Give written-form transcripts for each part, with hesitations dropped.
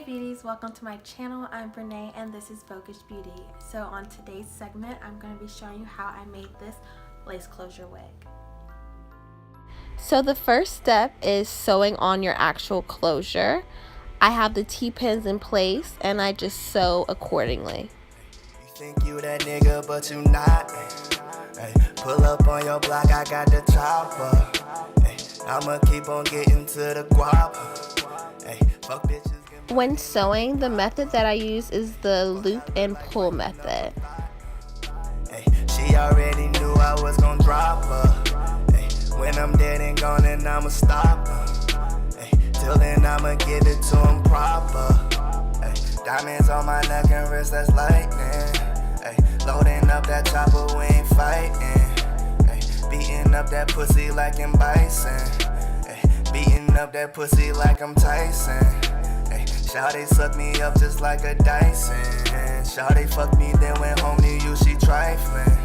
beauties, welcome to my channel. I'm Brene and this is Voguish Beauty. So on today's segment, I'm going to be showing you how I made this lace closure wig. So the first step is sewing on your actual closure. I have the T-pins in place and I just sew accordingly. You think you that nigga, but you not. Hey, pull up on your block, I got the chopper. Hey, I'ma keep on getting to the guap. Hey, fuck bitches. When sewing, the method that I use is the loop and pull method. Hey, she already knew I was gonna drop her. Hey, when I'm dead and gone, then I'ma stop her. Hey, till then I'ma give it to him proper. Hey, diamonds on my neck and wrist, that's lightning. Hey, loading up that chopper, we ain't fighting. Hey, beating up that pussy like I'm Bison. Hey, beating up that pussy like I'm Tyson. Hey, Shawty suck me up just like a Dyson. Shawty fuck me, then went home to you, she trifling.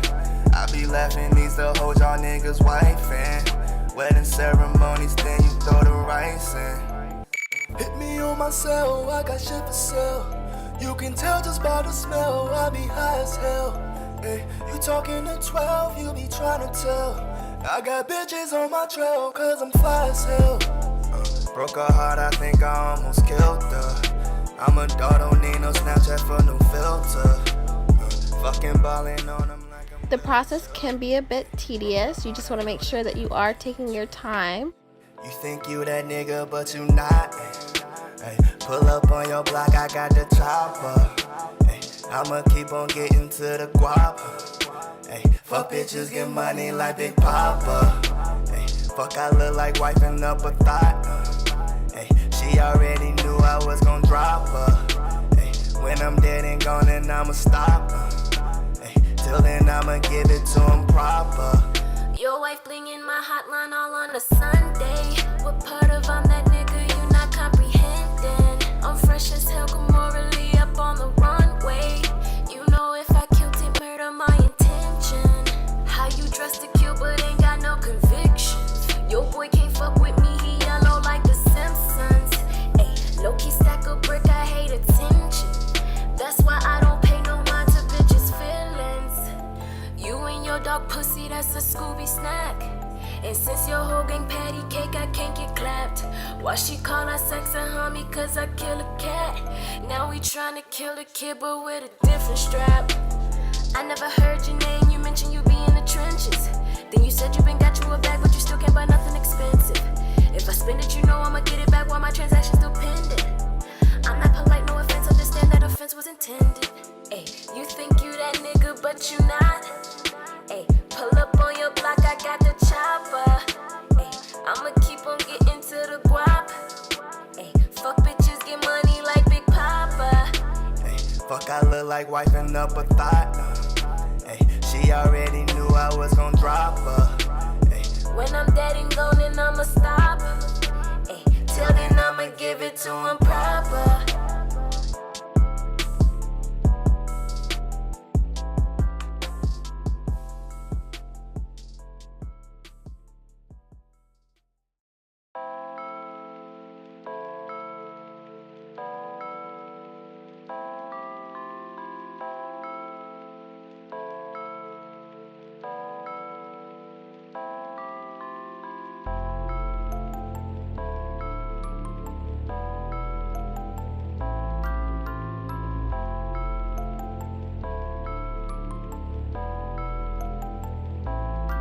I be laughing, these the hoes y'all niggas wifing. Wedding ceremonies, then you throw the rice in. Hit me on my cell, I got shit for sale. You can tell just by the smell, I be high as hell. Hey, you talking to 12, you be trying to tell. I got bitches on my trail, cause I'm fly as hell. Broke her heart, I think I almost killed her. I'm a dog, don't need no Snapchat for no filter. Fucking ballin' on them like I'm... The process can be a bit tedious. You just want to make sure that you are taking your time. You think you that nigga, but you not. Hey, pull up on your block, I got the chopper. Hey, I'ma keep on getting to the guap. Hey, fuck bitches, get money like Big Papa. Hey, fuck I look like wiping up a thought. Hey, she already knew I was gonna drop her. Hey, when I'm dead and gone, then I'ma stop her. Hey, till then I'ma give it to him proper. Your wife bling in my hotline all on a Sunday. What part of I'm that nigga you not comprehending? I'm fresh as hell, morally up on the runway. You know if I killed it, murder my intention. How you dress to kill but ain't got no convictions? Your boy can't fuck with me, he yellow like the Simpsons. Ayy, low-key stack a brick, I hate attention. That's why I don't pay no mind to bitches' feelings. You and your dog pussy, that's a Scooby snack. And since your whole gang patty cake, I can't get clapped. Why she call us sex and homie, cause I kill a cat. Now we tryna kill a kid, but with a different strap. I never heard your name, you mentioned you be in the trenches. Then you said you been got you a bag, but you still can't buy nothing expensive. If I spend it, you know I'ma get it back while my transaction's still pending. I'm not polite, no offense, understand that offense was intended. Ayy, you think you that nigga, but you not. Ayy, pull up on your block, I got the chopper. Ayy, I'ma keep on getting to the guap. Ayy, fuck bitches, get money like Big Papa. Ayy, fuck I look like wiping up a thought. Ayy, she already knew I was gonna drop her. Ayy, when I'm dead and gone, then I'ma stop. Ayy, till then I'ma give it to him proper.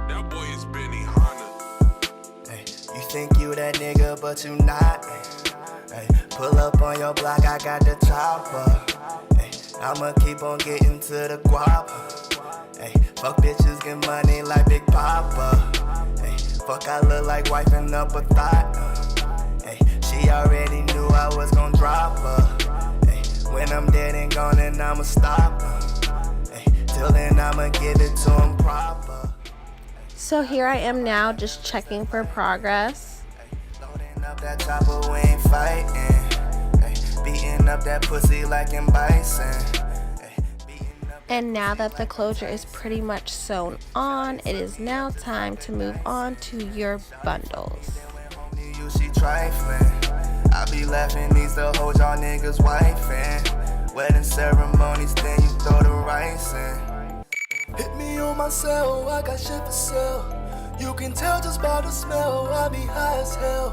That boy is Benny Hanna. Hey, you think you that nigga, but you not. Hey, pull up on your block, I got the chopper. Hey, I'ma keep on getting to the guap. Hey, fuck bitches, get money like Big Papa. Hey, fuck I look like wiping up a thought. Hey, she already knew I was gonna drop her. Hey, when I'm dead and gone, then I'ma stop her. Hey, till then I'ma give it to him proper. So here I am now just checking for progress. Loading up that chopper, we ain't fighting. Beating up that pussy like I'm Bison. And now that the closure is pretty much sewn on, it is now time to move on to your bundles. She trifling. I be laughing, these the hoes y'all niggas wifing. Wedding ceremonies, then you throw the rice in. Hit me on my cell, I got shit for sale. You can tell just by the smell, I be high as hell.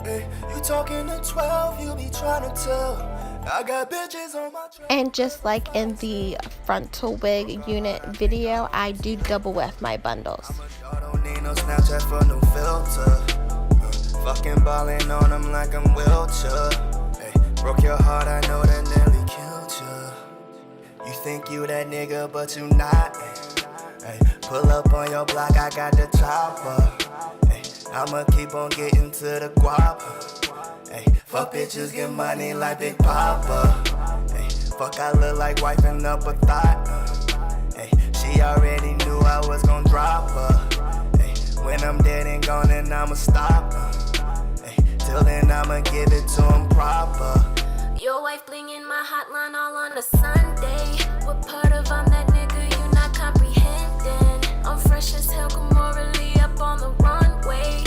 Hey, you talking to 12, you be trying to tell. I got bitches on my trail. And just like in the frontal wig unit video, I do double weft my bundles. I don't need no Snapchat for no filter. Fucking ballin' on them like I'm wheelchair. Hey, broke your heart, I know that nearly killed you. You think you that nigga, but you not. Hey, pull up on your block, I got the chopper. Hey, I'ma keep on getting to the guap. Hey, fuck bitches, get money like Big Papa. Hey, fuck I look like wiping up a thought. Hey, she already knew I was gon' drop her. Hey, when I'm dead and gone, then I'ma stop her. Till then I'ma give it to him proper. Your wife blingin' my hotline all on a Sunday. What part of I'm that nigga you not comprehending? I'm fresh as hell, morally up on the runway.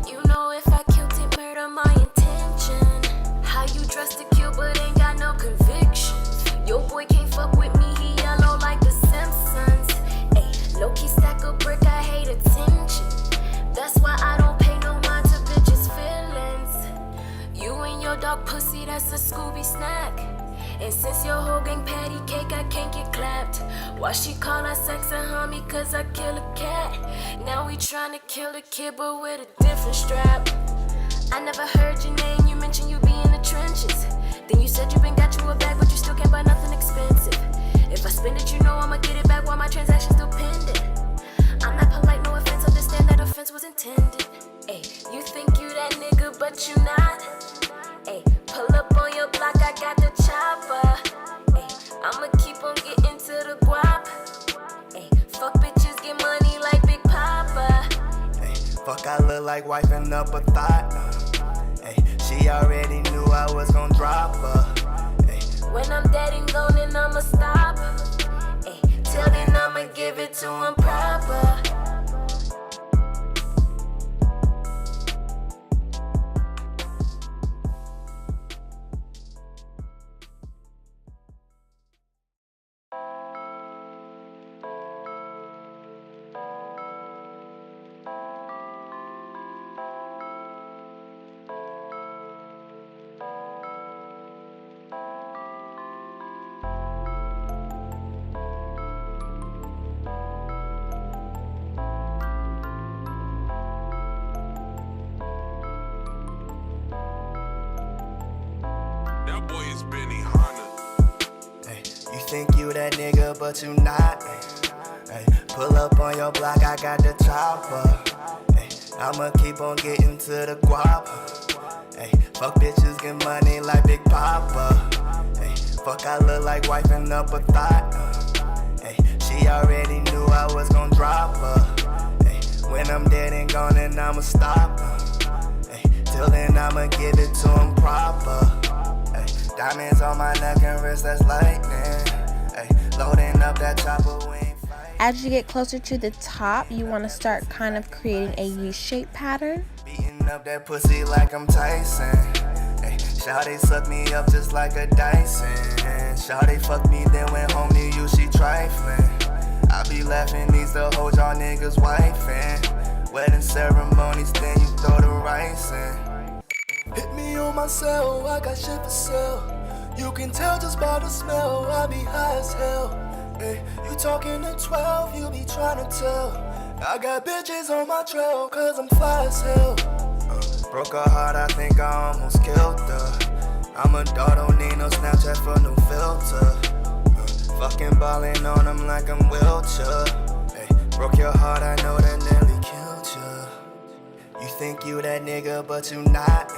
You know if I killed it, murder my intention. How you dress to kill but ain't got no convictions? Your boy can't fuck with me, he yellow like the Simpsons. Ayy, low-key stack a brick, I hate attention. That's why I don't pay no mind to bitches' feelings. You and your dog pussy, that's a Scooby snack. And since your whole gang patty cake, I can't get clapped. Why she call her sex a homie, cause I kill a cat. Now we tryna kill a kid, but with a different strap. I never heard your name, you mentioned you be in the trenches. Then you said you been got you a bag, but you still can't buy nothing expensive. If I spend it, you know I'ma get it back while my transaction's still pending. I'm not polite, no offense, understand that offense was intended. Ayy, you think you that nigga, but you not. Ayy, pull up on your block, I got the chopper. Ayy, I'ma keep on getting to the guap. Ayy, fuck bitches, get money like Big Papa. Ayy, fuck I look like wiping up a thought. Ayy, she already knew I was gon' drop her. Ayy, when I'm dead and gone, then I'ma stop. Ayy, till then I'ma give it to him proper. That boy is Benny Hanna. hey, you think you that nigga, but you not. Hey, pull up on your block, I got the chopper. Hey, I'ma keep on getting to the guap. Hey, fuck bitches, get money like Big Papa. Hey, fuck I look like wiping up a thought. Hey, she already knew I was gon' drop her. Hey, when I'm dead and gone, then I'ma stop her. Hey, till then I'ma give it to him proper. Hey, diamonds on my neck and wrist, that's lightning. Hey, loading up that chopper, we ain't fighting. As you get closer to the top, you want to start kind of creating a U-shaped pattern. Beating up that pussy like I'm Tyson. Hey, shawty suck me up just like a Dyson. Shawty fuck me, then went home to you, she trifling. I be laughing, these the hoes y'all niggas wifing. Wedding ceremonies, then you throw the rice in. Hit me on my cell, I got shit for sale. You can tell just by the smell, I be high as hell. Hey, you talking to 12, you be trying to tell. I got bitches on my trail, cause I'm fly as hell. Broke her heart, I think I almost killed her. I'm a dog, don't need no Snapchat for no filter. Fucking ballin' on them like I'm wheelchair. Hey, broke your heart, I know that nearly killed you. You think you that nigga, but you not.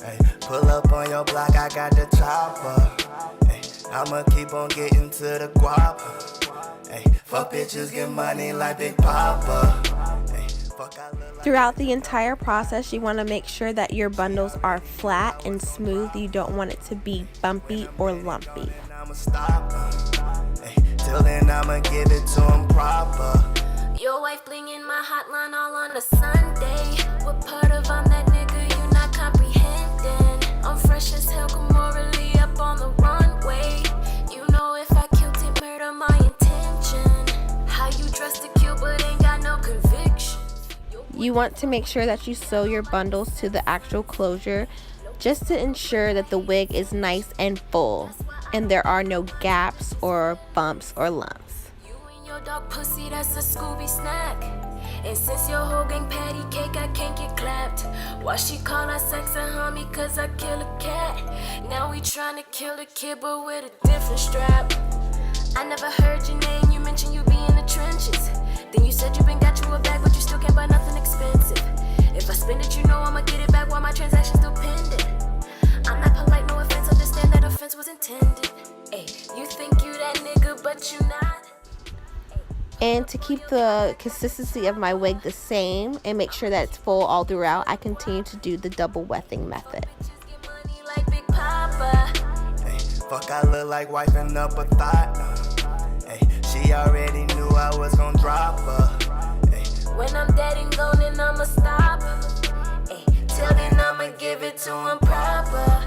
Hey, pull up on your block, I got the chopper. Hey, I'ma keep on getting to the guap. Hey, fuck bitches, get money like Big Papa. Hey, fuck I look like. Throughout the entire process, you want to make sure that your bundles are flat and smooth. You don't want it to be bumpy or lumpy. I'ma stop. Hey, till then I'ma give it to him proper. Your wife blingin' my hotline all on a Sunday. What part of I'm that nigga you not comprehending? I'm fresh as hell, morally up on the runway. You know if I killed it, murder my intention. How you dress to kill but ain't got no conviction. You want to make sure that you sew your bundles to the actual closure just to ensure that the wig is nice and full and there are no gaps or bumps or lumps. You and your dog pussy, that's a Scooby snack. And since your whole gang patty cake, I can't get clapped. Why she call us sex and homie, cause I kill a cat. Now we tryna kill a kid but with a different strap. I never heard your name, you mentioned you be in the trenches. Then you said you been got you a bag but you still can't buy nothing expensive. If I spend it, you know I'ma get it back while my transaction's still pending. I'm not polite, no offense, understand that offense was intended. Ay, you think you that nigga but you not. And to keep the consistency of my wig the same and make sure that it's full all throughout, I continue to do the double wefting method. Ay, fuck, I look like wiping up a thought. Ay, she already knew I was gon' drop her. Ay, when I'm dead and gone, then I'ma stop. Ay, till then I'ma give it to him proper.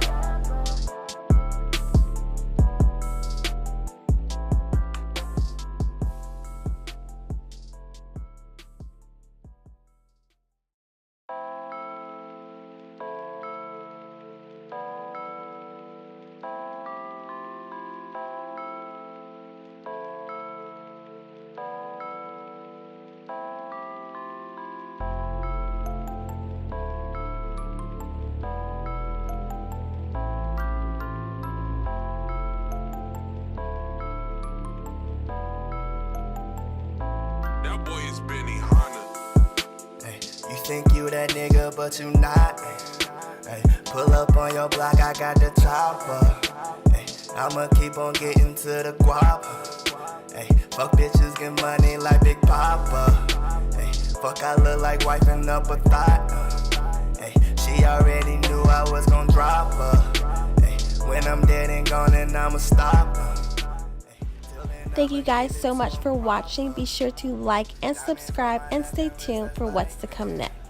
That boy is Benny Hanna. ay, you think you that nigga, but you not. Ay, pull up on your block, I got the chopper. Ay, I'ma keep on getting to the guap. Ay, fuck bitches, get money like Big Papa. Ay, fuck, I look like wiping up a thought. Ay, she already knew I was gon' drop her. Ay, when I'm dead and gone, then I'ma stop her. Thank you guys so much for watching. Be sure to like and subscribe and stay tuned for what's to come next.